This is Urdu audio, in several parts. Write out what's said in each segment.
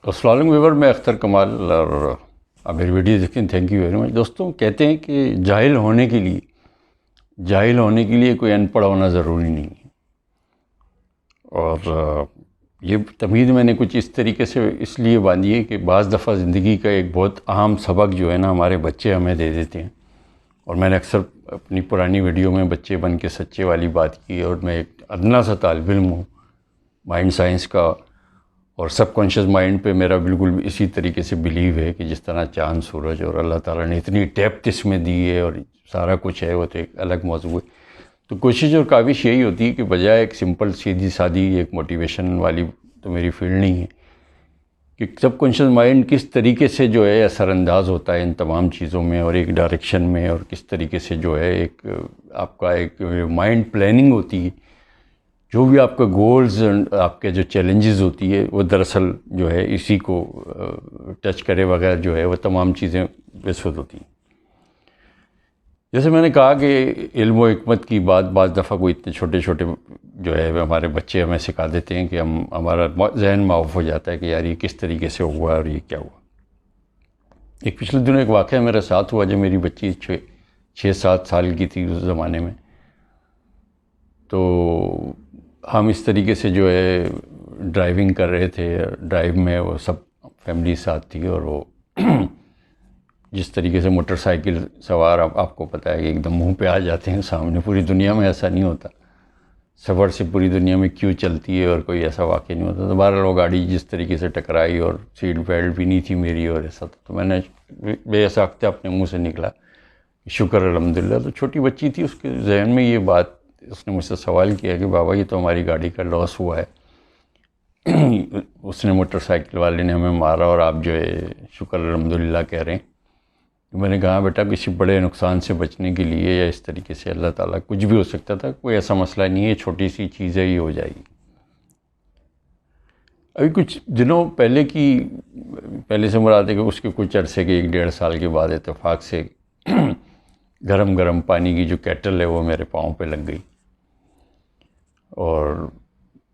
السلام علیکم ویور، میں اختر کمال اور آپ میری ویڈیو دیکھیں. Thank you very much. دوستوں، کہتے ہیں کہ جاہل ہونے کے لیے کوئی ان پڑھ ہونا ضروری نہیں ہے. اور یہ تمہید میں نے کچھ اس طریقے سے اس لیے باندھی ہے کہ بعض دفعہ زندگی کا ایک بہت اہم سبق جو ہے نا ہمارے بچے ہمیں دے دیتے ہیں. اور میں نے اکثر اپنی پرانی ویڈیو میں بچے بن کے سچے والی بات کی. اور میں ایک ادنا سا طالب علم ہوں مائنڈ سائنس کا، اور سب کانشیس مائنڈ پہ میرا بالکل اسی طریقے سے بلیو ہے کہ جس طرح چاند سورج اور اللہ تعالیٰ نے اتنی ڈیپتھ اس میں دی ہے اور سارا کچھ ہے، وہ تو ایک الگ موضوع ہے. تو کوشش اور کاوش یہی ہوتی ہے کہ بجائے ایک سمپل سیدھی سادی ایک موٹیویشن والی تو میری فیلڈ نہیں ہے کہ سب کانشیس مائنڈ کس طریقے سے جو ہے اثر انداز ہوتا ہے ان تمام چیزوں میں اور ایک ڈائریکشن میں، اور کس طریقے سے جو ہے ایک آپ کا ایک مائنڈ پلاننگ ہوتی ہے. جو بھی آپ کا گولز، آپ کے جو چیلنجز ہوتی ہے وہ دراصل جو ہے اسی کو ٹچ کرے بغیر جو ہے وہ تمام چیزیں وسعت ہوتی ہیں. جیسے میں نے کہا کہ علم و حکمت کی بات بعض دفعہ کوئی اتنے چھوٹے چھوٹے جو ہے ہمارے بچے ہمیں سکھا دیتے ہیں کہ ہمارا ذہن معاف ہو جاتا ہے کہ یار یہ کس طریقے سے ہوا اور یہ کیا ہوا. ایک پچھلے دنوں ایک واقعہ میرے ساتھ ہوا جب میری بچی 6-7 سال کی تھی اس زمانے میں. تو ہم اس طریقے سے جو ہے ڈرائیونگ کر رہے تھے. ڈرائیو میں وہ سب فیملی ساتھ تھی، اور وہ جس طریقے سے موٹر سائیکل سوار آپ کو پتہ ہے کہ ایک دم منہ پہ آ جاتے ہیں سامنے. پوری دنیا میں ایسا نہیں ہوتا، سفر سے پوری دنیا میں کیوں چلتی ہے اور کوئی ایسا واقعہ نہیں ہوتا. تو بہرحال وہ گاڑی جس طریقے سے ٹکرائی اور سیٹ بیلٹ بھی نہیں تھی میری اور ایسا تھا. تو میں نے بے ساختہ اپنے منہ سے نکلا شکر الحمدللہ. تو چھوٹی بچی تھی، اس کے ذہن میں یہ بات، اس نے مجھ سے سوال کیا کہ بابا یہ تو ہماری گاڑی کا لاس ہوا ہے، اس نے موٹر سائیکل والے نے ہمیں مارا اور آپ جو ہے شکر الحمدللہ کہہ رہے ہیں. میں نے کہا بیٹا کسی بڑے نقصان سے بچنے کے لیے یا اس طریقے سے اللہ تعالیٰ کچھ بھی ہو سکتا تھا، کوئی ایسا مسئلہ نہیں ہے، چھوٹی سی چیز ہے، یہ ہو جائے گی. ابھی کچھ دنوں پہلے سے مراد ہے کہ اس کے کچھ عرصے کے 1-1.5 سال کے بعد اتفاق سے گرم پانی کی جو کیٹل ہے وہ میرے پاؤں پہ لگ گئی. اور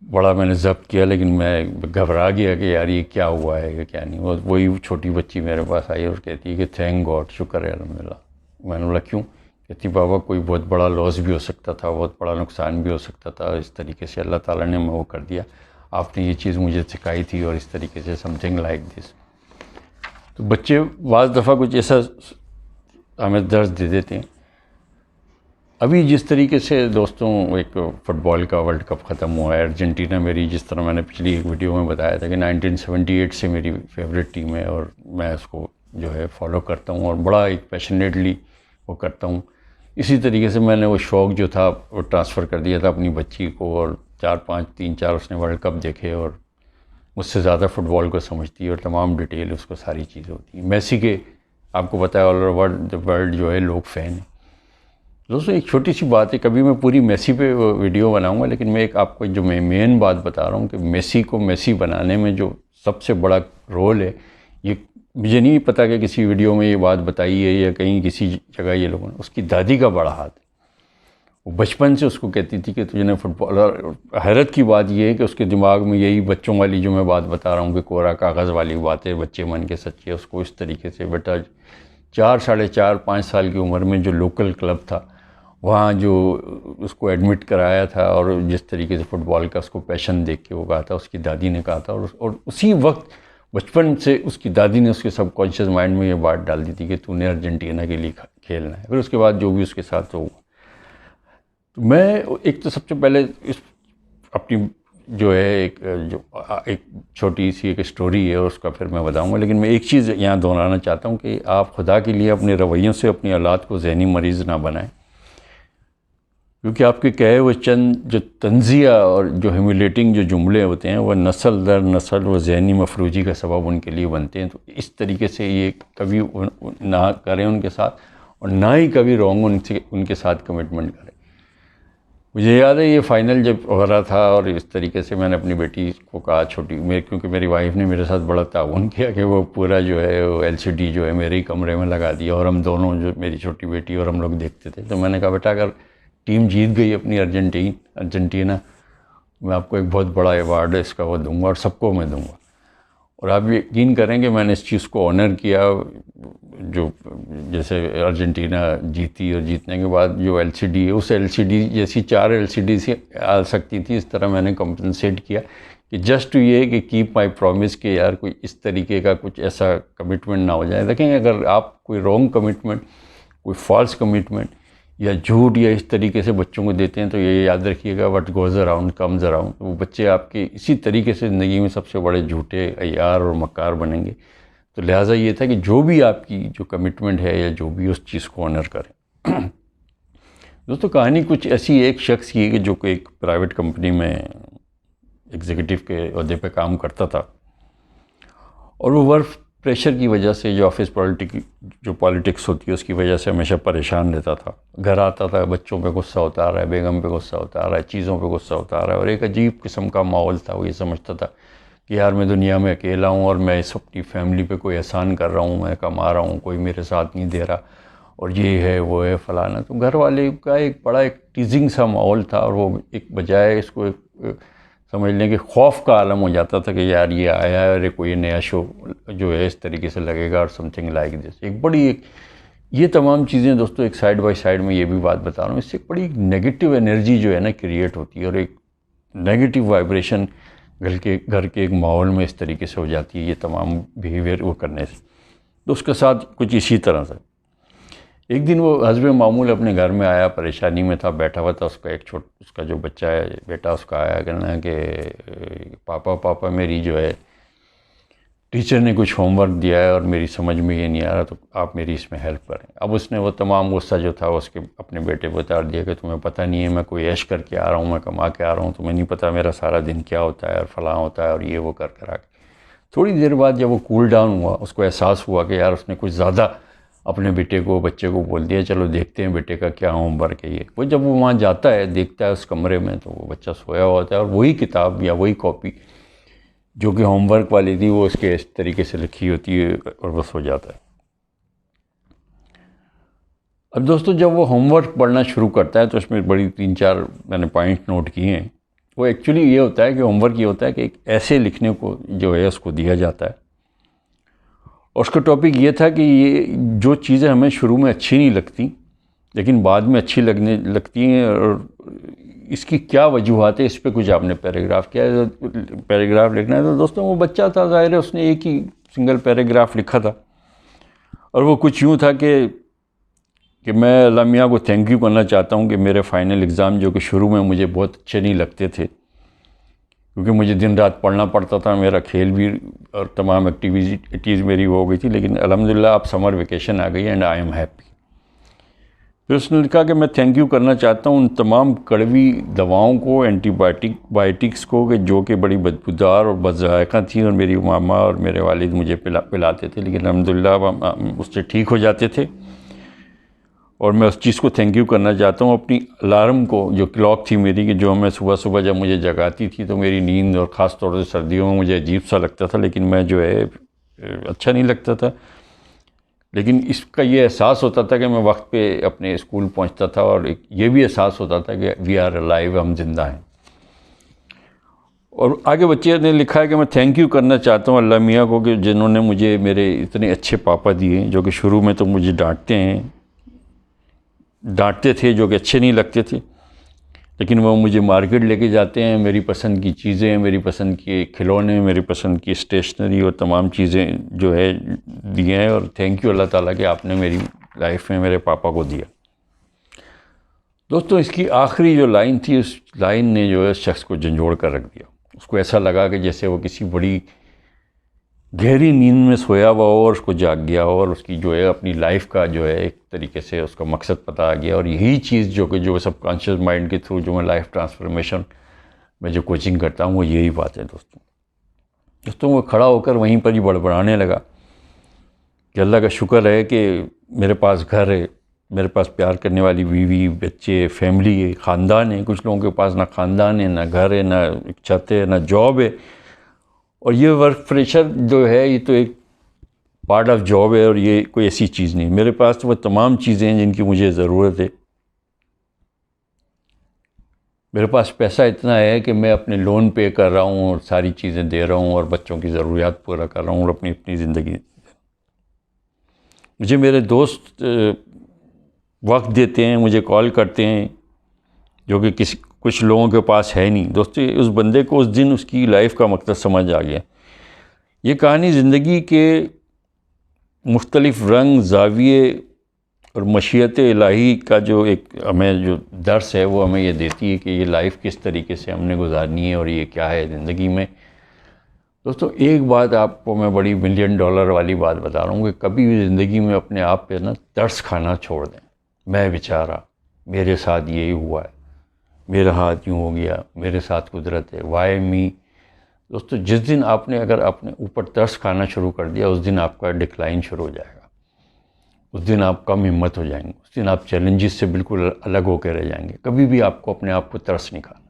بڑا میں نے ضبط کیا، لیکن میں گھبرا گیا کہ یار یہ کیا ہوا ہے، یہ کیا نہیں. وہی چھوٹی بچی میرے پاس آئی اور کہتی ہے کہ تھینک گاڈ، شکر ہے الحمدللہ. میں نے بولا کیوں؟ کہتی بابا کوئی بہت بڑا لاس بھی ہو سکتا تھا، بہت بڑا نقصان بھی ہو سکتا تھا، اس طریقے سے اللہ تعالیٰ نے وہ کر دیا. آپ نے یہ چیز مجھے سکھائی تھی اور اس طریقے سے سم تھنگ لائک دس. تو بچے بعض دفعہ کچھ ایسا ہمیں درس دے دیتے ہیں. ابھی جس طریقے سے دوستوں ایک فٹ بال کا ورلڈ کپ ختم ہوا ہے، ارجنٹینا میری، جس طرح میں نے پچھلی ایک ویڈیو میں بتایا تھا کہ 1978 سے میری فیوریٹ ٹیم ہے اور میں اس کو جو ہے فالو کرتا ہوں اور بڑا ایک پیشنیٹلی وہ کرتا ہوں. اسی طریقے سے میں نے وہ شوق جو تھا وہ ٹرانسفر کر دیا تھا اپنی بچی کو، اور 3-4 اس نے ورلڈ کپ دیکھے اور مجھ سے زیادہ فٹ بال کو سمجھتی ہے اور تمام ڈیٹیل اس کو ساری چیزیں ہوتی ہیں. میسی کے آپ کو پتہ ہے آل اوور ورلڈ جو ہے لوگ فین ہیں. دوستوں ایک چھوٹی سی بات ہے، کبھی میں پوری میسی پہ ویڈیو بناؤں گا، لیکن میں ایک آپ کو جو میں مین بات بتا رہا ہوں کہ میسی کو میسی بنانے میں جو سب سے بڑا رول ہے، یہ مجھے نہیں پتا کہ کسی ویڈیو میں یہ بات بتائی ہے یا کہیں کسی جگہ یہ لوگوں نے، اس کی دادی کا بڑا ہاتھ ہے. وہ بچپن سے اس کو کہتی تھی کہ تجھے نے فٹ بال، اور حیرت کی بات یہ ہے کہ اس کے دماغ میں یہی بچوں والی جو میں بات بتا رہا ہوں کہ کوڑا کاغذ والی باتیں، بچے من کے سچے، اس کو اس طریقے سے بیٹا 4-4.5 سال کی عمر میں جو لوکل کلب تھا وہاں جو اس کو ایڈمٹ کرایا تھا، اور جس طریقے سے فٹ بال کا اس کو پیشن دیکھ کے وہ کہا تھا، اس کی دادی نے کہا تھا، اور اسی وقت بچپن سے اس کی دادی نے اس کے سب کانشیس مائنڈ میں یہ بات ڈال دی تھی کہ تو نے ارجنٹینا کے لیے کھیلنا ہے. پھر اس کے بعد جو بھی اس کے ساتھ ہوا. تو میں ایک تو سب سے پہلے اپنی جو ہے ایک چھوٹی سی ایک سٹوری ہے اس کا پھر میں بتاؤں گا، لیکن میں ایک چیز یہاں دہرانا چاہتا ہوں کہ آپ خدا کے لیے اپنے رویوں سے اپنی اولاد کو ذہنی مریض نہ بنائیں، کیونکہ آپ کے کہے وہ چند جو طنزیہ اور جو ہیومیلیٹنگ جو جملے ہوتے ہیں وہ نسل در نسل وہ ذہنی مفروجی کا سبب ان کے لیے بنتے ہیں. تو اس طریقے سے یہ کبھی نہ کریں ان کے ساتھ، اور نہ ہی کبھی رانگ ان کے ساتھ کمٹمنٹ کریں. مجھے یاد ہے یہ فائنل جب ہو رہا تھا اور اس طریقے سے میں نے اپنی بیٹی کو کہا کیونکہ میری وائف نے میرے ساتھ بڑا تعاون کیا کہ وہ پورا جو ہے وہ LCD جو ہے میرے ہی کمرے میں لگا دیا، اور ہم دونوں جو میری چھوٹی بیٹی اور ہم لوگ دیکھتے تھے. تو میں نے کہا بیٹا اگر ٹیم جیت گئی اپنی ارجنٹینا، میں آپ کو ایک بہت بڑا ایوارڈ ہے اس کا وہ دوں گا اور سب کو میں دوں گا. اور آپ یقین کریں کہ میں نے اس چیز کو آنر کیا. جو جیسے ارجنٹینا جیتی اور جیتنے کے بعد جو LCD ہے اس LCD جیسی 4 LCD سے آ سکتی تھی، اس طرح میں نے کمپنسیٹ کیا کہ جسٹ یہ کہ کیپ مائی پرومس کہ یار کوئی اس طریقے کا کچھ ایسا کمٹمنٹ نہ ہو جائے. دیکھیں اگر آپ کوئی رانگ کمٹمنٹ، کوئی فالس کمٹمنٹ یا جھوٹ یا اس طریقے سے بچوں کو دیتے ہیں تو یہ یاد رکھیے گا what goes around comes around. وہ بچے آپ کے اسی طریقے سے زندگی میں سب سے بڑے جھوٹے عیار اور مکار بنیں گے. تو لہٰذا یہ تھا کہ جو بھی آپ کی جو کمٹمنٹ ہے یا جو بھی اس چیز کو آنر کریں. دوستو کہانی کچھ ایسی ایک شخص کی ہے کہ جو کہ ایک پرائیویٹ کمپنی میں ایگزیکٹو کے عہدے پہ کام کرتا تھا، اور وہ ورک پریشر کی وجہ سے جو آفس پالیٹکس ہوتی ہے اس کی وجہ سے ہمیشہ پریشان رہتا تھا. گھر آتا تھا، بچوں پہ غصہ ہوتا آ رہا ہے، بیگم پہ غصہ ہوتا آ رہا ہے، چیزوں پہ غصہ ہوتا آ رہا ہے، اور ایک عجیب قسم کا ماحول تھا. وہ یہ سمجھتا تھا کہ یار میں دنیا میں اکیلا ہوں اور میں اس اپنی فیملی پہ کوئی احسان کر رہا ہوں، میں کما رہا ہوں، کوئی میرے ساتھ نہیں دے رہا، اور یہ ہے وہ ہے فلانا. تو گھر والے کا ایک بڑا ایک ٹیزنگ سا ماحول تھا، اور وہ ایک بجائے اس کو ایک سمجھ لیں کہ خوف کا عالم ہو جاتا تھا کہ یار یہ آیا ہے اور کوئی نیا شو جو ہے اس طریقے سے لگے گا اور سم تھنگ لائک دس. ایک بڑی ایک یہ تمام چیزیں دوستو ایک سائڈ بائی سائڈ میں یہ بھی بات بتا رہا ہوں، اس سے ایک بڑی نیگیٹو انرجی جو ہے نا کریٹ ہوتی ہے، اور ایک نیگیٹو وائبریشن گھر کے ایک ماحول میں اس طریقے سے ہو جاتی ہے یہ تمام بیہیویئر وہ کرنے سے. تو اس کے ساتھ کچھ اسی طرح سے ایک دن وہ حسب معمول اپنے گھر میں آیا، پریشانی میں تھا، بیٹھا ہوا تھا. اس کا اس کا جو بچہ ہے بیٹا اس کا آیا کہنا ہے کہ پاپا میری جو ہے ٹیچر نے کچھ ہوم ورک دیا ہے اور میری سمجھ میں یہ نہیں آ رہا، تو آپ میری اس میں ہیلپ کریں. اب اس نے وہ تمام غصہ جو تھا اس کے اپنے بیٹے کو اتار دیا کہ تمہیں پتہ نہیں ہے میں کوئی عیش کر کے آ رہا ہوں، میں کما کے آ رہا ہوں، تمہیں نہیں پتہ میرا سارا دن کیا ہوتا ہے اور فلاں ہوتا ہے اور یہ وہ کر آ کے. تھوڑی دیر بعد جب وہ کول ڈاؤن ہوا، اس کو احساس ہوا کہ یار اس نے کچھ زیادہ اپنے بچے کو بول دیا، چلو دیکھتے ہیں بیٹے کا کیا ہوم ورک ہے. وہ جب وہ وہاں جاتا ہے دیکھتا ہے اس کمرے میں تو وہ بچہ سویا ہوا ہوتا ہے، اور وہی کتاب یا وہی کاپی جو کہ ہوم ورک والی تھی وہ اس کے اس طریقے سے لکھی ہوتی ہے اور وہ سو جاتا ہے. اب دوستو جب وہ ہوم ورک پڑھنا شروع کرتا ہے تو اس میں بڑی 3-4 میں نے پوائنٹ نوٹ کیے ہیں. وہ ایکچولی یہ ہوتا ہے کہ ہوم ورک یہ ہوتا ہے کہ ایک ایسے لکھنے کو جو ہے اس کو دیا جاتا ہے، اور اس کا ٹاپک یہ تھا کہ یہ جو چیزیں ہمیں شروع میں اچھی نہیں لگتی لیکن بعد میں اچھی لگنے لگتی ہیں، اور اس کی کیا وجوہات ہے، اس پہ کچھ آپ نے پیراگراف لکھنا ہے. تو دوستوں وہ بچہ تھا، ظاہر ہے اس نے ایک ہی سنگل پیراگراف لکھا تھا، اور وہ کچھ یوں تھا کہ میں اللہ میاں کو تھینک یو کرنا چاہتا ہوں کہ میرے فائنل ایگزام جو کہ شروع میں مجھے بہت اچھے نہیں لگتے تھے کیونکہ مجھے دن رات پڑھنا پڑتا تھا، میرا کھیل بھی اور تمام ایکٹیویٹیز میری وہ ہو گئی تھی، لیکن الحمدللہ اب سمر ویکیشن آ گئی اینڈ آئی ایم ہیپی. پھر اس نے لکھا کہ میں تھینک یو کرنا چاہتا ہوں ان تمام کڑوی دواؤں کو، اینٹی بائیوٹکس کو کہ جو کہ بڑی بدبودار اور بد ذائقہ تھیں، اور میری ماما اور میرے والد مجھے پلاتے تھے، لیکن الحمدللہ اس سے ٹھیک ہو جاتے تھے. اور میں اس چیز کو تھینک یو کرنا چاہتا ہوں اپنی الارم کو، جو کلاک تھی میری کہ جو میں صبح جب مجھے جگاتی تھی تو میری نیند، اور خاص طور سے سردیوں میں مجھے عجیب سا لگتا تھا، لیکن میں جو ہے اچھا نہیں لگتا تھا، لیکن اس کا یہ احساس ہوتا تھا کہ میں وقت پہ اپنے اسکول پہنچتا تھا، اور یہ بھی احساس ہوتا تھا کہ وی آر الائیو، ہم زندہ ہیں. اور آگے بچے نے لکھا ہے کہ میں تھینک یو کرنا چاہتا ہوں اللہ میاں کو کہ جنہوں نے مجھے میرے اتنے اچھے پاپا دیے جو کہ شروع میں تو مجھے ڈانٹتے تھے، جو کہ اچھے نہیں لگتے تھے، لیکن وہ مجھے مارکیٹ لے کے جاتے ہیں، میری پسند کی چیزیں، میری پسند کے کھلونے، میری پسند کی اسٹیشنری اور تمام چیزیں جو ہے دیے ہیں، اور تھینک یو اللہ تعالیٰ کہ آپ نے میری لائف میں میرے پاپا کو دیا. دوستو اس کی آخری جو لائن تھی، اس لائن نے جو ہے اس شخص کو جھنجھوڑ کر رکھ دیا. اس کو ایسا لگا کہ جیسے وہ کسی بڑی گہری نیند میں سویا ہوا ہو اور اس کو جاگ گیا ہو، اور اس کی جو ہے اپنی لائف کا جو ہے ایک طریقے سے اس کا مقصد پتہ آ گیا. اور یہی چیز جو سب کانشیس مائنڈ کے تھرو جو میں لائف ٹرانسفارمیشن میں جو کوچنگ کرتا ہوں وہ یہی بات ہے. دوستوں وہ کھڑا ہو کر وہیں پر ہی بڑبڑانے لگا کہ اللہ کا شکر ہے کہ میرے پاس گھر ہے، میرے پاس پیار کرنے والی بیوی، بچے، فیملی ہے، خاندان ہے. کچھ لوگوں کے پاس نہ خاندان ہے، نہ گھر ہے، نہ چھت ہے، نہ جاب ہے، اور یہ ورک پریشر جو ہے یہ تو ایک پارٹ آف جاب ہے، اور یہ کوئی ایسی چیز نہیں. میرے پاس تو وہ تمام چیزیں ہیں جن کی مجھے ضرورت ہے. میرے پاس پیسہ اتنا ہے کہ میں اپنے لون پے کر رہا ہوں اور ساری چیزیں دے رہا ہوں اور بچوں کی ضروریات پورا کر رہا ہوں اور اپنی زندگی. مجھے میرے دوست وقت دیتے ہیں، مجھے کال کرتے ہیں، جو کہ کچھ لوگوں کے پاس ہے نہیں. دوستو اس بندے کو اس دن اس کی لائف کا مقصد سمجھ آ گیا. یہ کہانی زندگی کے مختلف رنگ، زاویے اور مشیت الہی کا جو ایک ہمیں جو درس ہے وہ ہمیں یہ دیتی ہے کہ یہ لائف کس طریقے سے ہم نے گزارنی ہے اور یہ کیا ہے زندگی میں. دوستو ایک بات آپ کو میں بڑی $1 ملین والی بات بتا رہا ہوں کہ کبھی بھی زندگی میں اپنے آپ پہ نا ترس کھانا چھوڑ دیں. میں بیچارہ، میرے ساتھ یہی ہوا ہے، میرا ہاتھ یوں ہو گیا، میرے ساتھ قدرت ہے، وائی می. دوستو جس دن آپ نے اگر اپنے اوپر ترس کھانا شروع کر دیا، اس دن آپ کا ڈکلائن شروع ہو جائے گا. اس دن آپ کم ہمت ہو جائیں گے، اس دن آپ چیلنجز سے بالکل الگ ہو کے رہ جائیں گے. کبھی بھی آپ کو اپنے آپ کو ترس نہیں کھانا.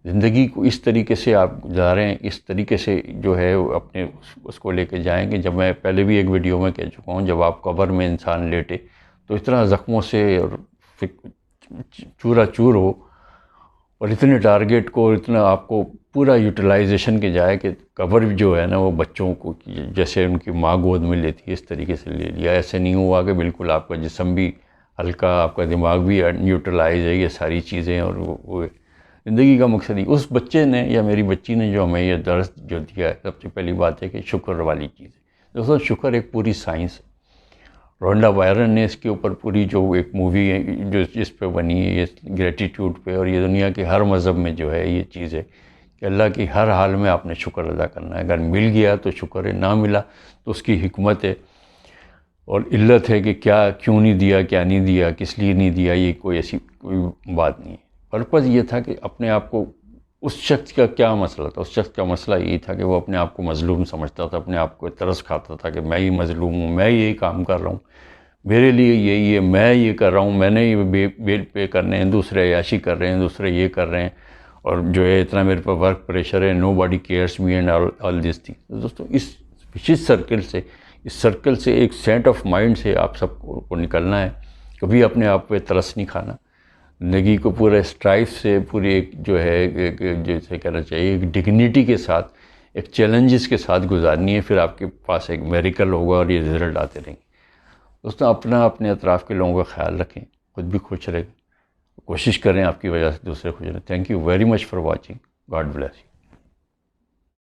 زندگی کو اس طریقے سے آپ گزاریں، اس طریقے سے جو ہے اپنے اس کو لے کے جائیں کہ جب میں پہلے بھی ایک ویڈیو میں کہہ چکا ہوں، جب آپ قبر میں انسان لیٹے تو اتنا زخموں سے اور چورا چور ہو اور اتنے ٹارگیٹ کو، اتنا آپ کو پورا یوٹیلائزیشن کے جائے کہ قبر جو ہے نا وہ بچوں کو جیسے ان کی ماں گود میں لیتی ہے اس طریقے سے لے لیا. ایسے نہیں ہوا کہ بالکل آپ کا جسم بھی ہلکا، آپ کا دماغ بھی نیوٹرلائز ہے، یہ ساری چیزیں. اور وہ زندگی کا مقصد ہی اس بچے نے یا میری بچی نے جو ہمیں یہ درس جو دیا ہے، سب سے پہلی بات ہے کہ شکر والی چیز ہے. دوستوں شکر ایک پوری سائنس ہے. رونڈا بائرن نے اس کے اوپر پوری جو ایک مووی ہے جو اس پہ بنی ہے، یہ گریٹیٹیوڈ پہ، اور یہ دنیا کے ہر مذہب میں جو ہے یہ چیز ہے کہ اللہ کی ہر حال میں آپ نے شکر ادا کرنا ہے. اگر مل گیا تو شکر ہے، نہ ملا تو اس کی حکمت ہے اور علت ہے کہ کیوں نہیں دیا، کیا نہیں دیا، کس لیے نہیں دیا. یہ کوئی ایسی کوئی بات نہیں ہے. پرپز یہ تھا کہ اپنے آپ کو، اس شخص کا کیا مسئلہ تھا؟ اس شخص کا مسئلہ یہی تھا کہ وہ اپنے آپ کو مظلوم سمجھتا تھا، اپنے آپ کو ترس کھاتا تھا کہ میں ہی مظلوم ہوں، میں یہی کام کر رہا ہوں، میرے لیے یہی ہے، میں یہ کر رہا ہوں، میں نے یہ بیل پے کرنے ہیں، دوسرے عیاشی کر رہے ہیں، دوسرے یہ کر رہے ہیں، اور جو ہے اتنا میرے پر ورک پریشر ہے، nobody cares me and all this thing. دوستوں اس وشیش سرکل سے ایک سیٹ آف مائنڈ سے آپ سب کو نکلنا ہے. کبھی اپنے آپ پہ ترس نہیں کھانا. زندگی کو پورے اسٹرائف سے، پوری ایک جو ہے ایک جیسے کہنا چاہیے ایک ڈگنیٹی کے ساتھ، ایک چیلنجز کے ساتھ گزارنی ہے. پھر آپ کے پاس ایک میریکل ہوگا اور یہ رزلٹ آتے رہیں گے. دوستوں اپنے اطراف کے لوگوں کا خیال رکھیں، خود بھی خوش رہیں، کوشش کریں آپ کی وجہ سے دوسرے خوش رہیں. Thank you very much for watching. God bless you.